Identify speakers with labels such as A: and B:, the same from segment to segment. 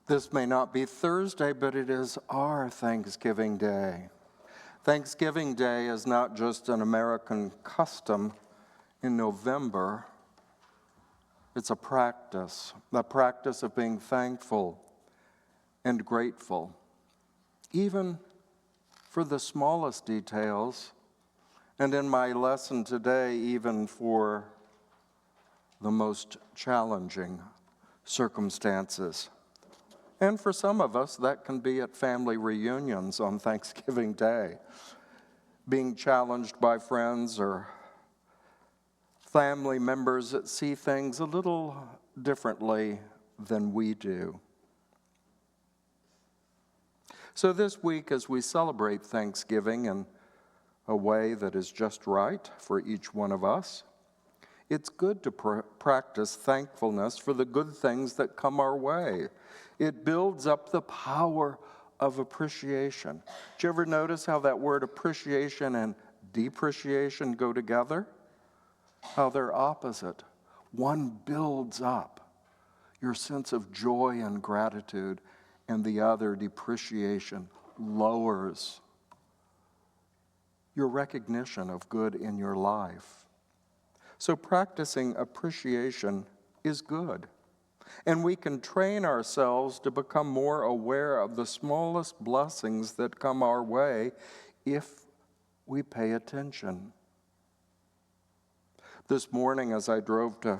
A: This may not be Thursday, but it is our Thanksgiving Day. Thanksgiving Day is not just an American custom in November. It's a practice, the practice of being thankful and grateful, even for the smallest details, and in my lesson today, even for the most challenging circumstances. And for some of us, that can be at family reunions on Thanksgiving Day, being challenged by friends or family members that see things a little differently than we do. So this week, as we celebrate Thanksgiving in a way that is just right for each one of us, it's good to practice thankfulness for the good things that come our way. It builds up the power of appreciation. Did you ever notice how that word appreciation and depreciation go together? How they're opposite. One builds up your sense of joy and gratitude, and the other, depreciation, lowers your recognition of good in your life. So practicing appreciation is good. And we can train ourselves to become more aware of the smallest blessings that come our way if we pay attention. This morning, as I drove to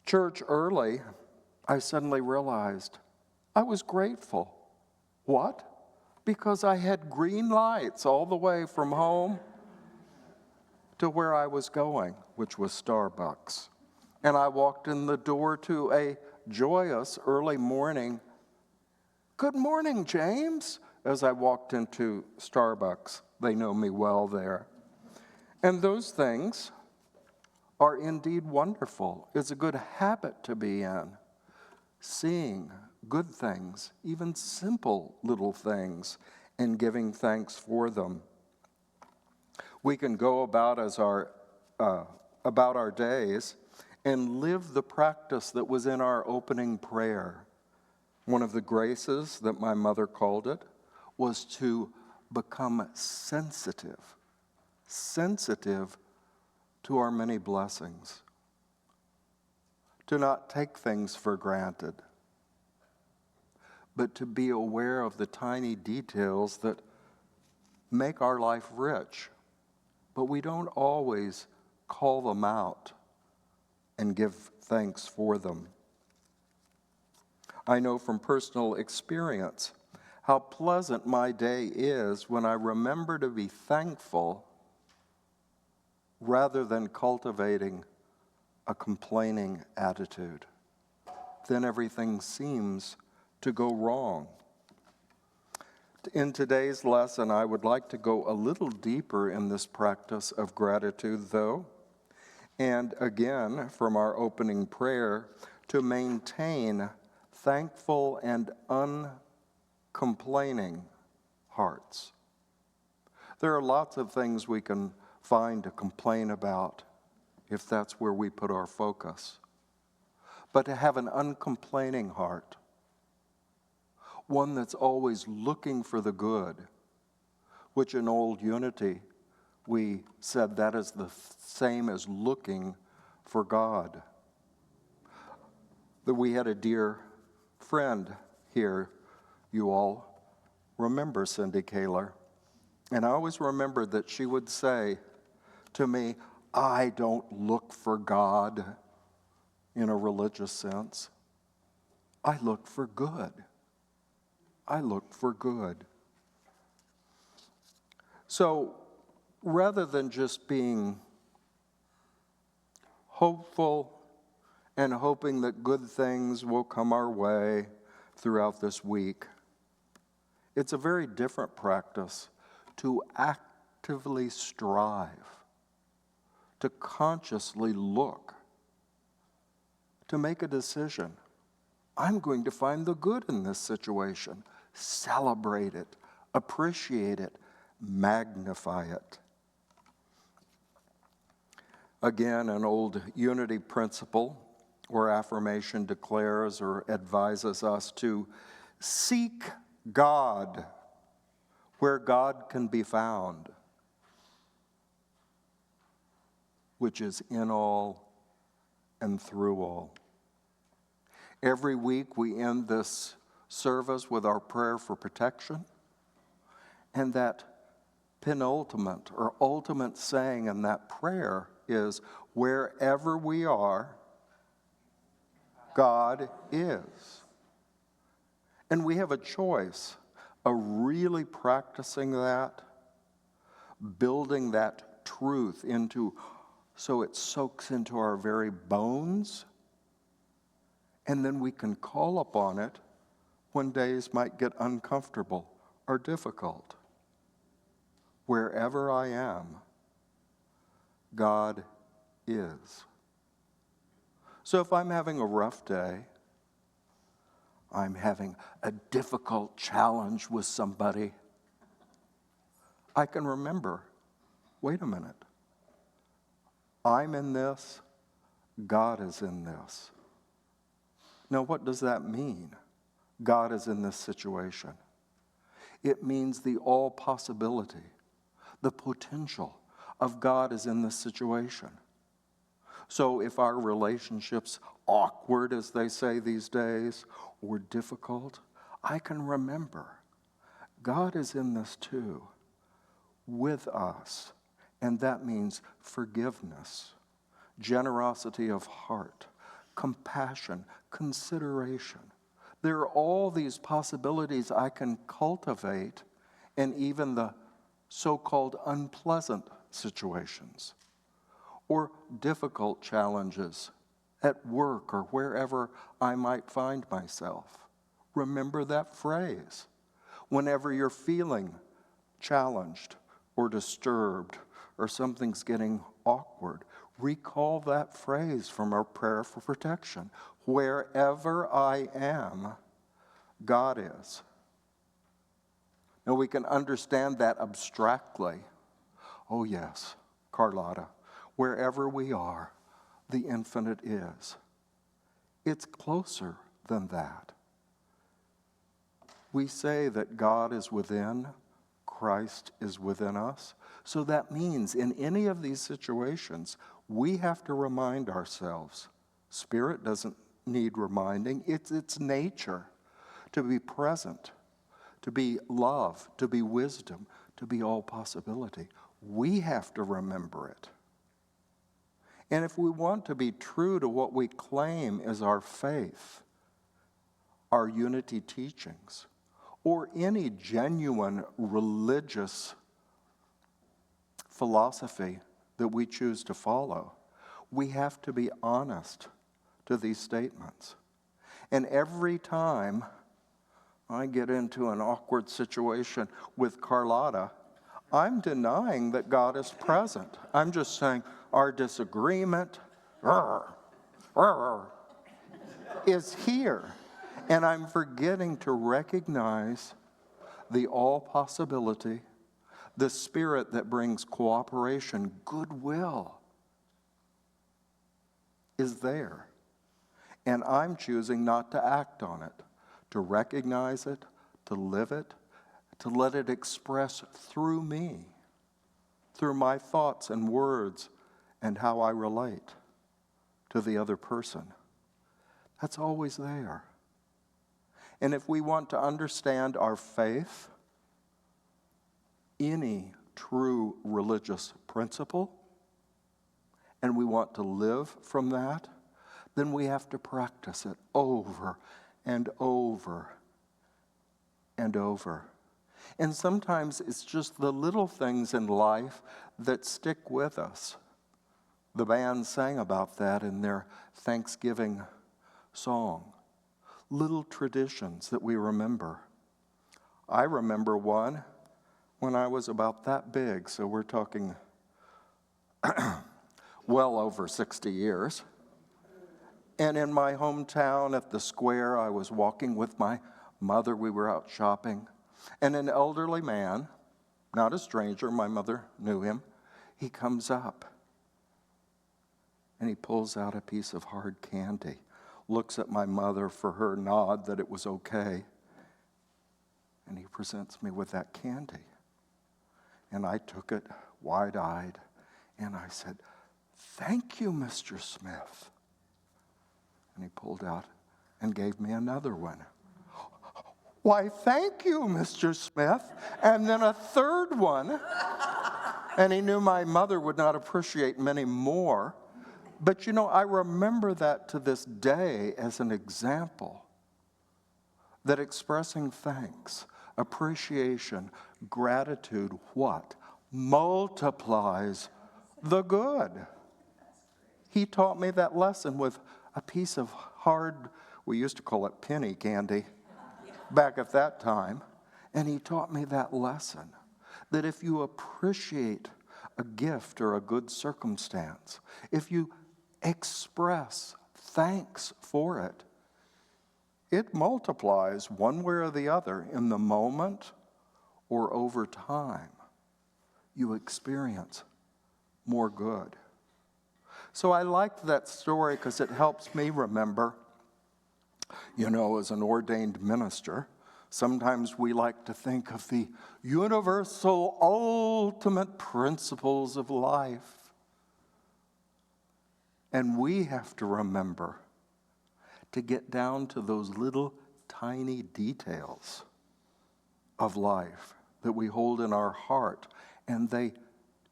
A: church early, I suddenly realized I was grateful. What? Because I had green lights all the way from home to where I was going, which was Starbucks. And I walked in the door to a joyous early morning, "Good morning, James," as I walked into Starbucks. They know me well there. And those things are indeed wonderful. It's a good habit to be in, seeing good things, even simple little things, and giving thanks for them. We can go about our days and live the practice that was in our opening prayer. One of the graces that my mother called it was to become sensitive to our many blessings, to not take things for granted, but to be aware of the tiny details that make our life rich, but we don't always call them out and give thanks for them. I know from personal experience how pleasant my day is when I remember to be thankful rather than cultivating a complaining attitude. Then everything seems to go wrong. In today's lesson, I would like to go a little deeper in this practice of gratitude, though, and again, from our opening prayer, to maintain thankful and uncomplaining hearts. There are lots of things we can find to complain about if that's where we put our focus. But to have an uncomplaining heart, one that's always looking for the good, which in Old Unity we said that is the same as looking for God. That we had a dear friend here, you all remember Cindy Kaler, and I always remembered that she would say to me, "I don't look for God in a religious sense. I look for good. I look for good." So rather than just being hopeful and hoping that good things will come our way throughout this week, it's a very different practice to actively strive, to consciously look, to make a decision. I'm going to find the good in this situation, celebrate it, appreciate it, magnify it. Again, an old Unity principle or affirmation declares or advises us to seek God where God can be found, which is in all and through all. Every week we end this service with our prayer for protection, and that penultimate or ultimate saying in that prayer is, wherever we are, God is. And we have a choice of really practicing that, building that truth into, so it soaks into our very bones, and then we can call upon it when days might get uncomfortable or difficult. Wherever I am, God is. So if I'm having a rough day, I'm having a difficult challenge with somebody, I can remember, wait a minute, I'm in this, God is in this. Now, what does that mean? God is in this situation. It means the all possibility, the potential of God is in this situation. So if our relationship's awkward, as they say these days, or difficult, I can remember God is in this too, with us. And that means forgiveness, generosity of heart, compassion, consideration. There are all these possibilities I can cultivate in even the so-called unpleasant situations or difficult challenges at work or wherever I might find myself. Remember that phrase. Whenever you're feeling challenged or disturbed or something's getting awkward, recall that phrase from our prayer for protection. Wherever I am, God is. Now we can understand that abstractly. Oh yes, Carlotta, wherever we are, the infinite is. It's closer than that. We say that God is within, Christ is within us. So that means in any of these situations, we have to remind ourselves. Spirit doesn't need reminding. It's its nature to be present, to be love, to be wisdom, to be all possibility. We have to remember it. And if we want to be true to what we claim is our faith, our unity teachings, or any genuine religious philosophy that we choose to follow, we have to be honest to these statements. And every time I get into an awkward situation with Carlotta, I'm denying that God is present. I'm just saying our disagreement is here. And I'm forgetting to recognize the all possibility, the spirit that brings cooperation, goodwill is there. And I'm choosing not to act on it, to recognize it, to live it, to let it express through me, through my thoughts and words and how I relate to the other person. That's always there. And if we want to understand our faith, any true religious principle, and we want to live from that, then we have to practice it over and over and over. And sometimes it's just the little things in life that stick with us. The band sang about that in their Thanksgiving song. Little traditions that we remember. I remember one when I was about that big, so we're talking well over 60 years. And in my hometown at the square, I was walking with my mother. We were out shopping. And an elderly man, not a stranger, my mother knew him, he comes up. And he pulls out a piece of hard candy, looks at my mother for her nod that it was okay, and he presents me with that candy. And I took it wide-eyed, and I said, "Thank you, Mr. Smith." And he pulled out and gave me another one. "Why, thank you, Mr. Smith." And then a third one. And he knew my mother would not appreciate many more. But I remember that to this day as an example that expressing thanks, appreciation, gratitude, what? Multiplies the good. He taught me that lesson with a piece of hard, we used to call it penny candy back at that time. And he taught me that lesson, that if you appreciate a gift or a good circumstance, if you express thanks for it, it multiplies one way or the other in the moment or over time. You experience more good. So I liked that story because it helps me remember, as an ordained minister, sometimes we like to think of the universal, ultimate principles of life. And we have to remember to get down to those little tiny details of life that we hold in our heart, and they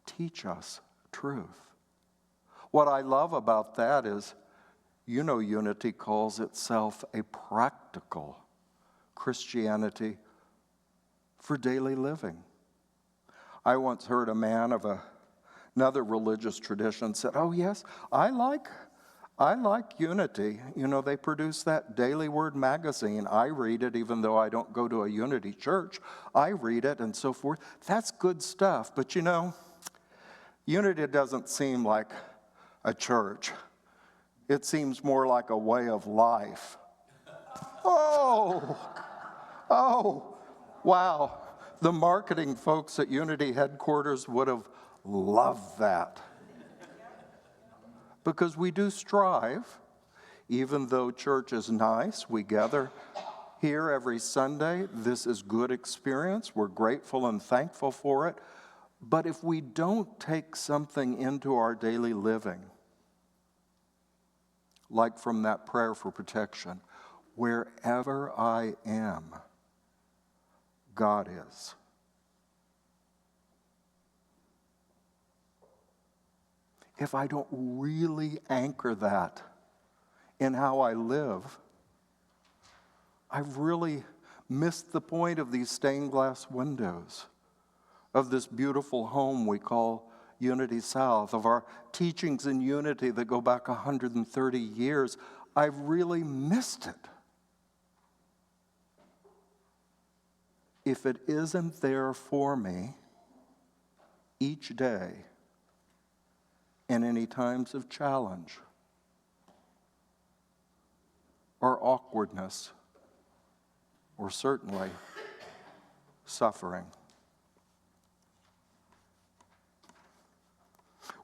A: teach us truth. What I love about that is, Unity calls itself a practical Christianity for daily living. I once heard a man of another religious tradition said, "Oh yes, I like Unity. They produce that Daily Word magazine. I read it even though I don't go to a Unity church. I read it and so forth. That's good stuff. But Unity doesn't seem like a church. It seems more like a way of life." Oh, wow. The marketing folks at Unity headquarters would have loved that. Because we do strive, even though church is nice, we gather here every Sunday. This is good experience. We're grateful and thankful for it. But if we don't take something into our daily living, like from that prayer for protection, wherever I am, God is. If I don't really anchor that in how I live, I've really missed the point of these stained glass windows, of this beautiful home we call Unity South, of our teachings in unity that go back 130 years. I've really missed it. If it isn't there for me each day in any times of challenge or awkwardness or certainly suffering.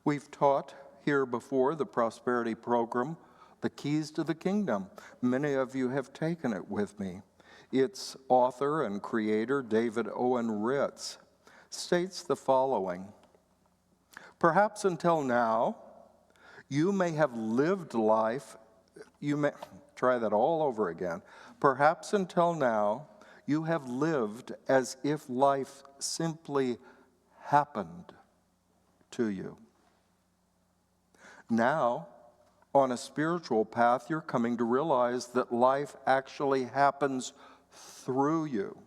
A: We've taught here before the Prosperity Program, The Keys to the Kingdom. Many of you have taken it with me. Its author and creator, David Owen Ritz, states the following: "Perhaps until now, you may have lived life," try that all over again. "Perhaps until now, you have lived as if life simply happened to you. Now, on a spiritual path, you're coming to realize that life actually happens through you.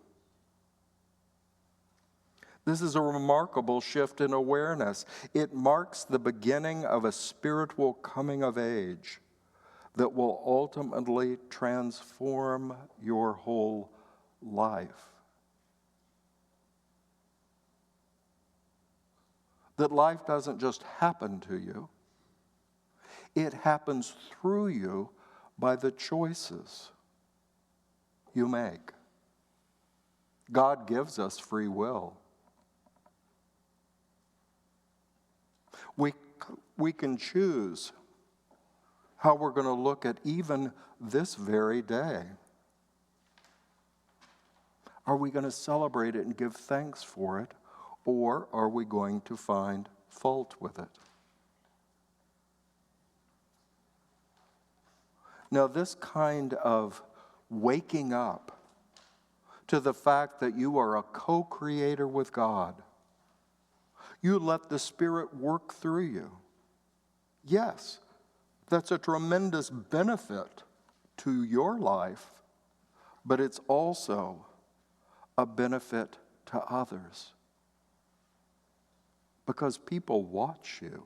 A: This is a remarkable shift in awareness. It marks the beginning of a spiritual coming of age that will ultimately transform your whole life. That life doesn't just happen to you. It happens through you by the choices you make. God gives us free will. We can choose how we're going to look at even this very day. Are we going to celebrate it and give thanks for it, or are we going to find fault with it? Now, this kind of waking up to the fact that you are a co-creator with God, you let the Spirit work through you. Yes, that's a tremendous benefit to your life, but it's also a benefit to others. Because people watch you,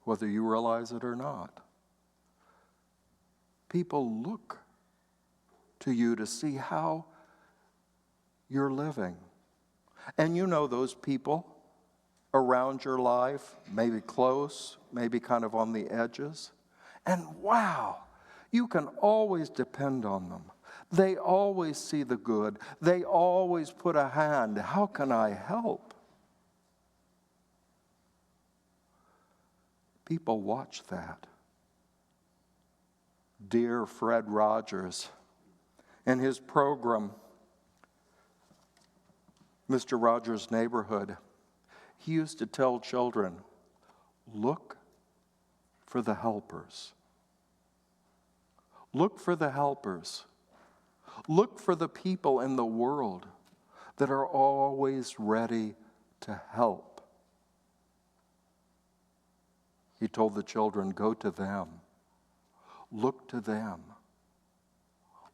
A: whether you realize it or not. People look to you to see how you're living. And you know those people around your life, maybe close, maybe kind of on the edges. And wow, you can always depend on them. They always see the good. They always put a hand. How can I help? People watch that. Dear Fred Rogers, in his program, Mr. Rogers' Neighborhood, he used to tell children, look for the helpers. Look for the helpers. Look for the people in the world that are always ready to help. He told the children, go to them. Look to them.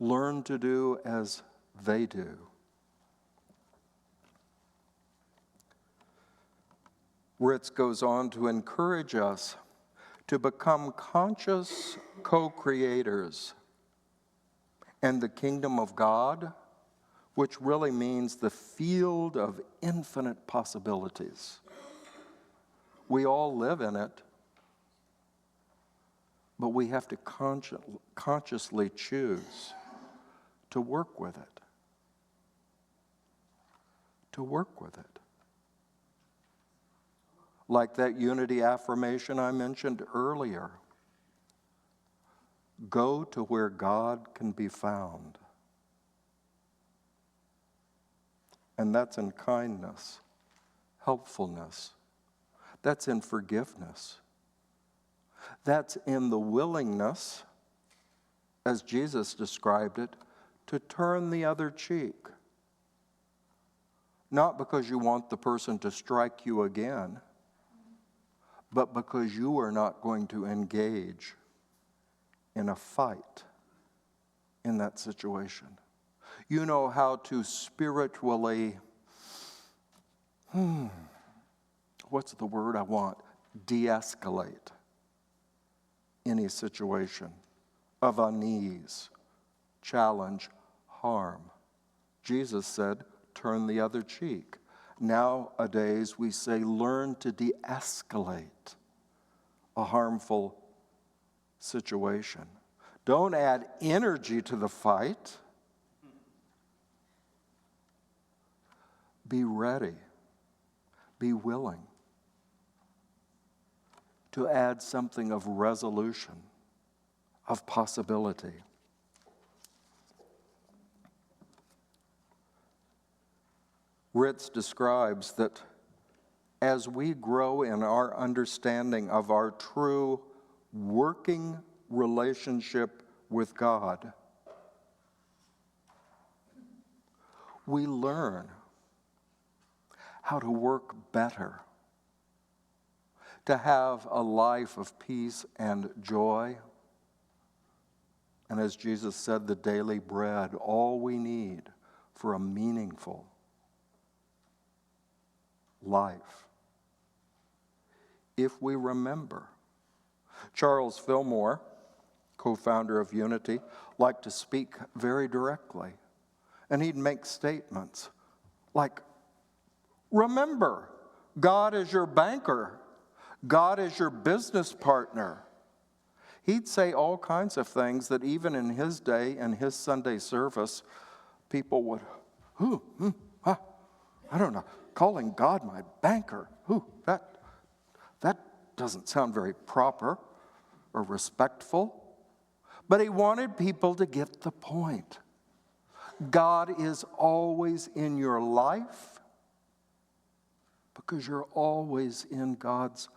A: Learn to do as they do. Ritz goes on to encourage us to become conscious co-creators in the kingdom of God, which really means the field of infinite possibilities. We all live in it, but we have to consciously choose to work with it. To work with it. Like that unity affirmation I mentioned earlier. Go to where God can be found. And that's in kindness, helpfulness. That's in forgiveness. That's in the willingness, as Jesus described it, to turn the other cheek. Not because you want the person to strike you again, but because you are not going to engage in a fight in that situation. You know how to spiritually, what's the word I want? De-escalate any situation of unease, challenge, harm. Jesus said, turn the other cheek. Nowadays, we say, learn to de-escalate a harmful situation. Don't add energy to the fight. Be ready. Be willing to add something of resolution, of possibility. Ritz describes that as we grow in our understanding of our true working relationship with God, we learn how to work better, to have a life of peace and joy. And as Jesus said, the daily bread, all we need for a meaningful life. If we remember, Charles Fillmore, co-founder of Unity, liked to speak very directly. And he'd make statements like, remember, God is your banker. God is your business partner. He'd say all kinds of things that even in his day and his Sunday service, people would, I don't know, calling God my banker, that doesn't sound very proper. or respectful, but he wanted people to get the point. God is always in your life because you're always in God's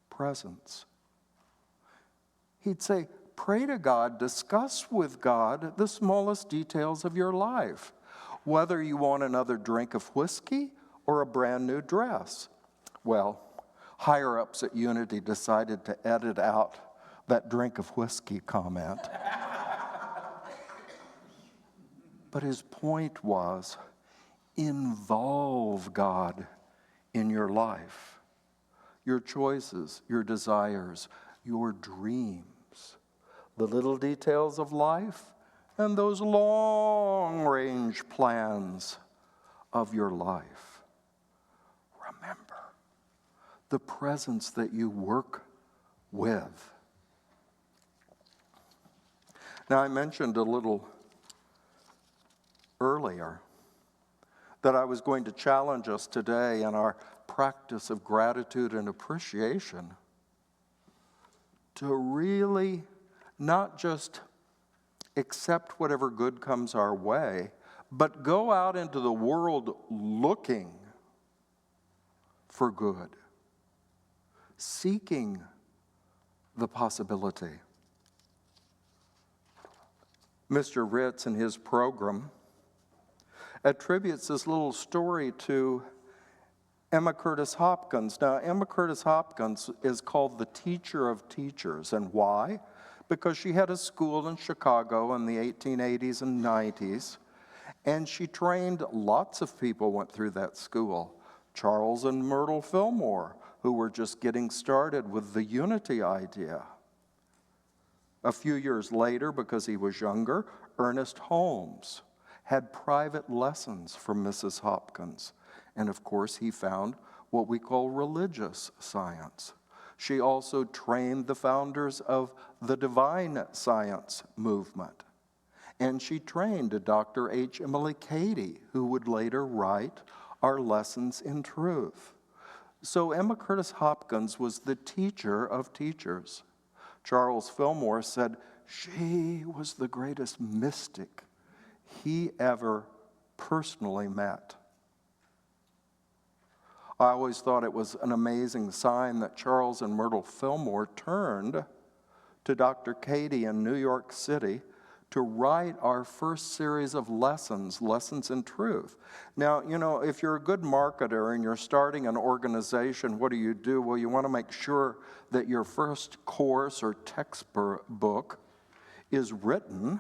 A: presence. He'd say, pray to God, discuss with God the smallest details of your life, whether you want another drink of whiskey or a brand new dress. Well, higher-ups at Unity decided to edit out that drink of whiskey comment. But his point was, involve God in your life, your choices, your desires, your dreams, the little details of life, and those long-range plans of your life. Remember the presence that you work with. Now, I mentioned a little earlier that I was going to challenge us today in our practice of gratitude and appreciation to really not just accept whatever good comes our way, but go out into the world looking for good, seeking the possibility. Mr. Ritz, in his program, attributes this little story to Emma Curtis Hopkins. Now, Emma Curtis Hopkins is called the teacher of teachers. And why? Because she had a school in Chicago in the 1880s and 90s, and she trained lots of people went through that school. Charles and Myrtle Fillmore, who were just getting started with the unity idea. A few years later, because he was younger, Ernest Holmes had private lessons from Mrs. Hopkins. And of course, he found what we call religious science. She also trained the founders of the divine science movement. And she trained Dr. H. Emily Cady, who would later write our Lessons in Truth. So Emma Curtis Hopkins was the teacher of teachers. Charles Fillmore said she was the greatest mystic he ever personally met. I always thought it was an amazing sign that Charles and Myrtle Fillmore turned to Dr. Cady in New York City to write our first series of lessons, Lessons in Truth. Now, you know, if you're a good marketer and you're starting an organization, what do? Well, you want to make sure that your first course or textbook is written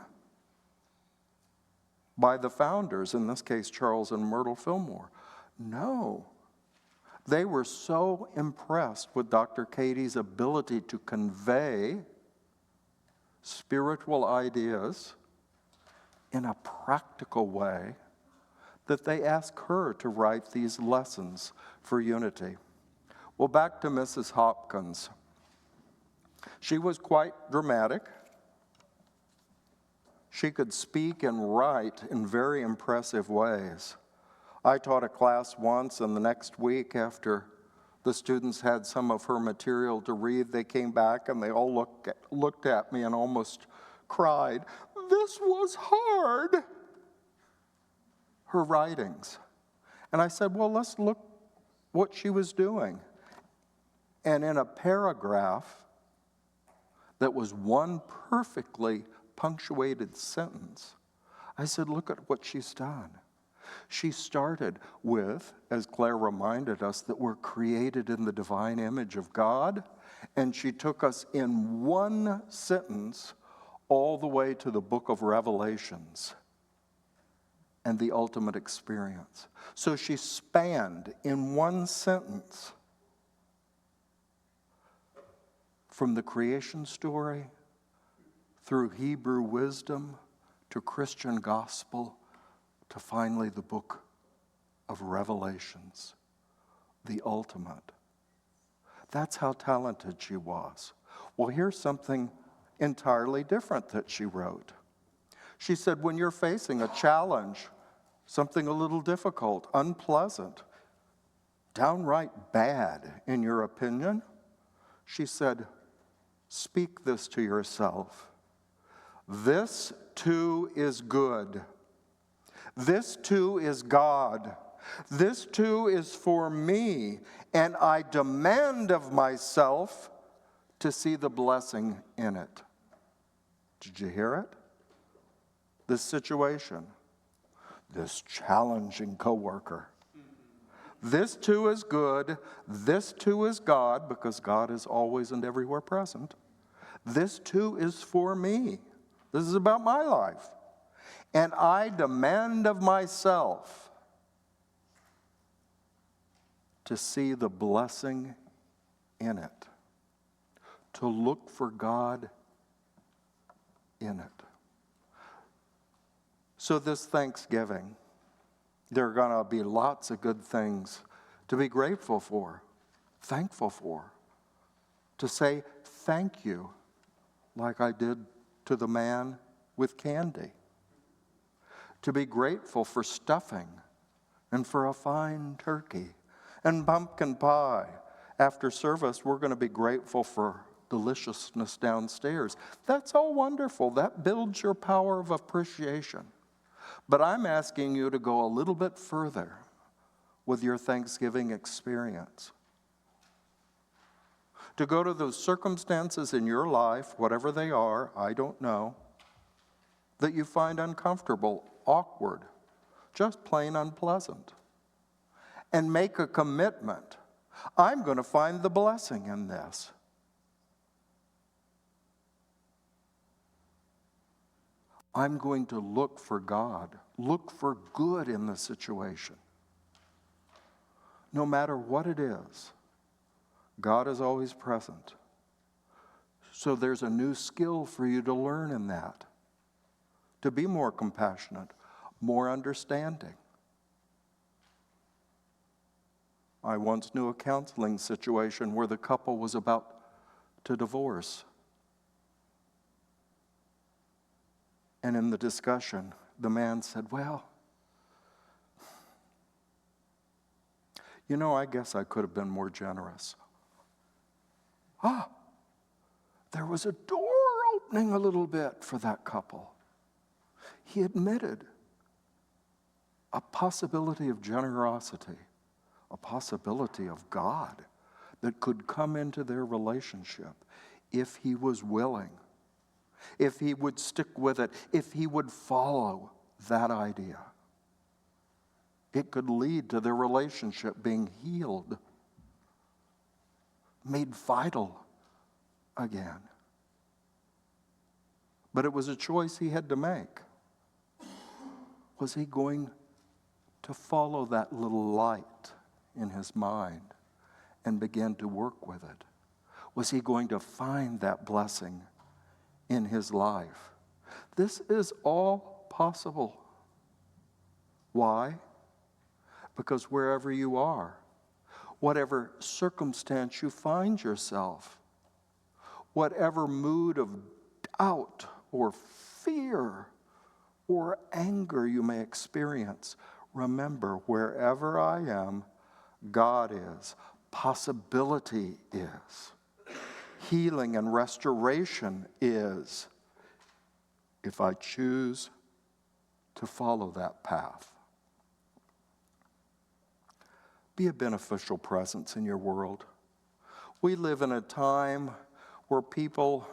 A: by the founders, in this case, Charles and Myrtle Fillmore. No. They were so impressed with Dr. Cady's ability to convey spiritual ideas in a practical way that they asked her to write these lessons for unity. Well, back to Mrs. Hopkins. She was quite dramatic. She could speak and write in very impressive ways. I taught a class once, and the next week after the students had some of her material to read, they came back and they all looked at me and almost cried. This was hard. Her writings. And I said, well, let's look what she was doing. And in a paragraph that was one perfectly punctuated sentence, I said, look at what she's done. She started with, as Claire reminded us, that we're created in the divine image of God, and she took us in one sentence all the way to the book of Revelations and the ultimate experience. So she spanned in one sentence from the creation story through Hebrew wisdom to Christian gospel to finally the book of Revelations, the ultimate. That's how talented she was. Well, here's something entirely different that she wrote. She said, when you're facing a challenge, something a little difficult, unpleasant, downright bad in your opinion, she said, Speak this to yourself. This too is good. This too is God. This too is for me, and I demand of myself to see the blessing in it. Did you hear it? This situation, this challenging coworker. This too is good. This too is God, because God is always and everywhere present. This too is for me. This is about my life. And I demand of myself to see the blessing in it, to look for God in it. So this Thanksgiving, there are going to be lots of good things to be grateful for, thankful for, to say thank you, like I did to the man with candy. To be grateful for stuffing and for a fine turkey and pumpkin pie. After service, we're going to be grateful for deliciousness downstairs. That's all wonderful. That builds your power of appreciation. But I'm asking you to go a little bit further with your Thanksgiving experience. To go to those circumstances in your life, whatever they are, I don't know, that you find uncomfortable, awkward, just plain unpleasant. And make a commitment. I'm going to find the blessing in this. I'm going to look for God, look for good in the situation. No matter what it is, God is always present. So there's a new skill for you to learn in that. To be more compassionate, more understanding. I once knew a counseling situation where the couple was about to divorce. And in the discussion, the man said, well, I guess I could have been more generous. There was a door opening a little bit for that couple. He admitted a possibility of generosity, a possibility of God that could come into their relationship if he was willing, if he would stick with it, if he would follow that idea. It could lead to their relationship being healed, made vital again. But it was a choice he had to make. Was he going to follow that little light in his mind and begin to work with it? Was he going to find that blessing in his life? This is all possible. Why? Because wherever you are, whatever circumstance you find yourself, whatever mood of doubt or fear or anger you may experience, remember, wherever I am, God is. Possibility is. Healing and restoration is, if I choose to follow that path. Be a beneficial presence in your world. We live in a time where people,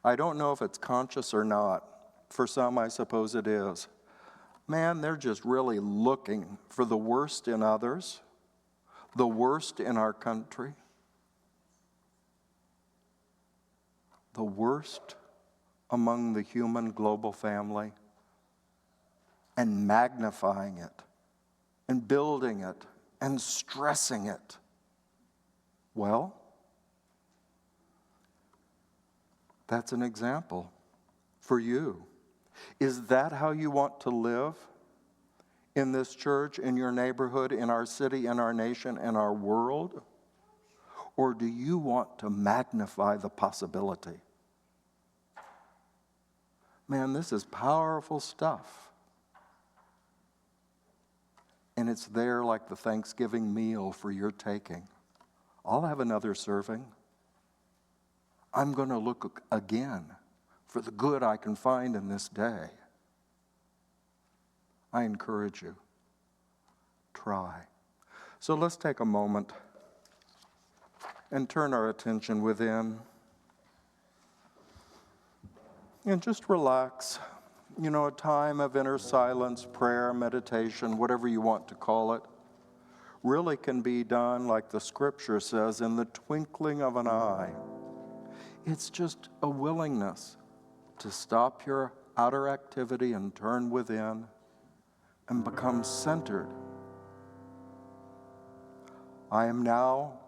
A: I don't know if it's conscious or not, for some I suppose it is, man, they're just really looking for the worst in others, the worst in our country, the worst among the human global family, and magnifying it, and building it, and stressing it. Well, that's an example for you. Is that how you want to live in this church, in your neighborhood, in our city, in our nation, in our world? Or do you want to magnify the possibility? Man, this is powerful stuff. And it's there like the Thanksgiving meal for your taking. I'll have another serving. I'm going to look again for the good I can find in this day. I encourage you, try. So let's take a moment and turn our attention within and just relax. You know, a time of inner silence, prayer, meditation, whatever you want to call it, really can be done, like the scripture says, in the twinkling of an eye. It's just a willingness to stop your outer activity and turn within and become centered. I am now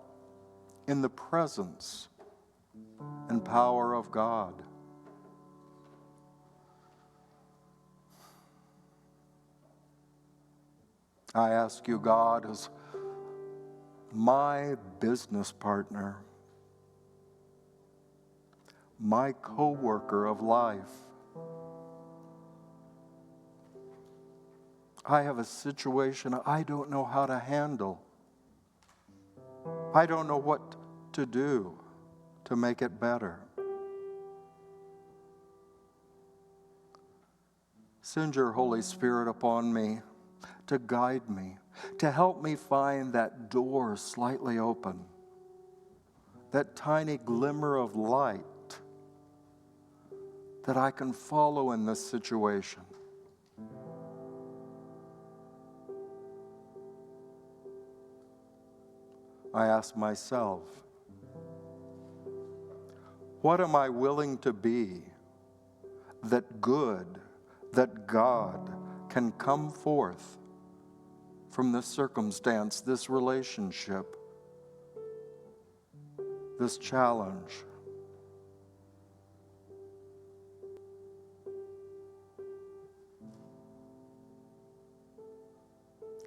A: in the presence and power of God. I ask you, God, as my business partner, my co-worker of life, I have a situation I don't know how to handle. I don't know what to do to make it better. Send your Holy Spirit upon me to guide me, to help me find that door slightly open, that tiny glimmer of light that I can follow in this situation. I ask myself, what am I willing to be that good, that God can come forth from this circumstance, this relationship, this challenge?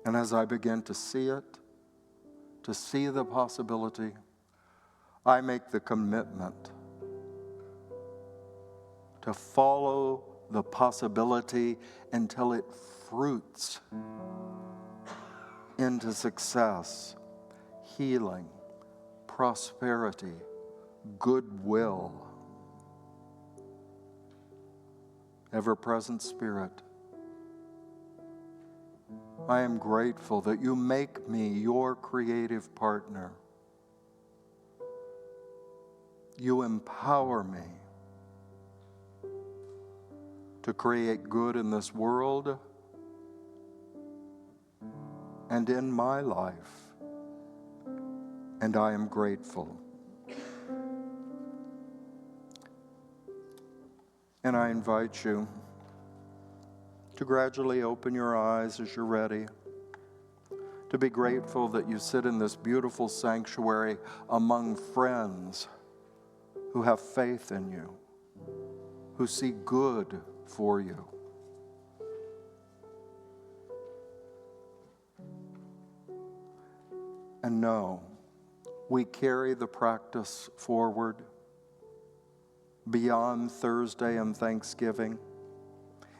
A: And as I begin to see it, to see the possibility, I make the commitment to follow the possibility until it fruits into success, healing, prosperity, goodwill. Ever-present Spirit, I am grateful that you make me your creative partner. You empower me to create good in this world and in my life, and I am grateful. And I invite you to gradually open your eyes as you're ready, to be grateful that you sit in this beautiful sanctuary among friends who have faith in you, who see good for you. And know, we carry the practice forward beyond Thursday and Thanksgiving,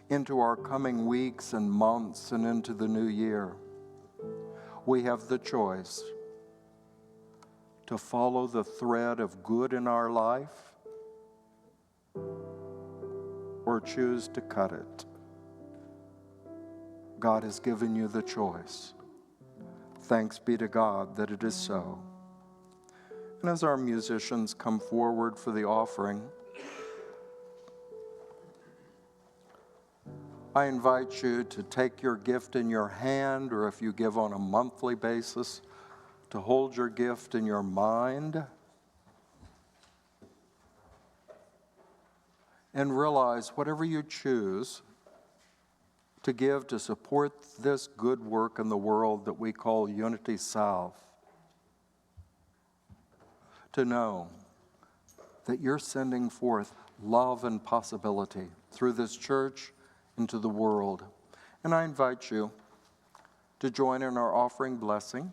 A: into our coming weeks and months and into the new year. We have the choice to follow the thread of good in our life or choose to cut it. God has given you the choice. Thanks be to God that it is so. And as our musicians come forward for the offering, I invite you to take your gift in your hand, or if you give on a monthly basis, to hold your gift in your mind and realize whatever you choose to give to support this good work in the world that we call Unity South, to know that you're sending forth love and possibility through this church into the world. And I invite you to join in our offering blessing.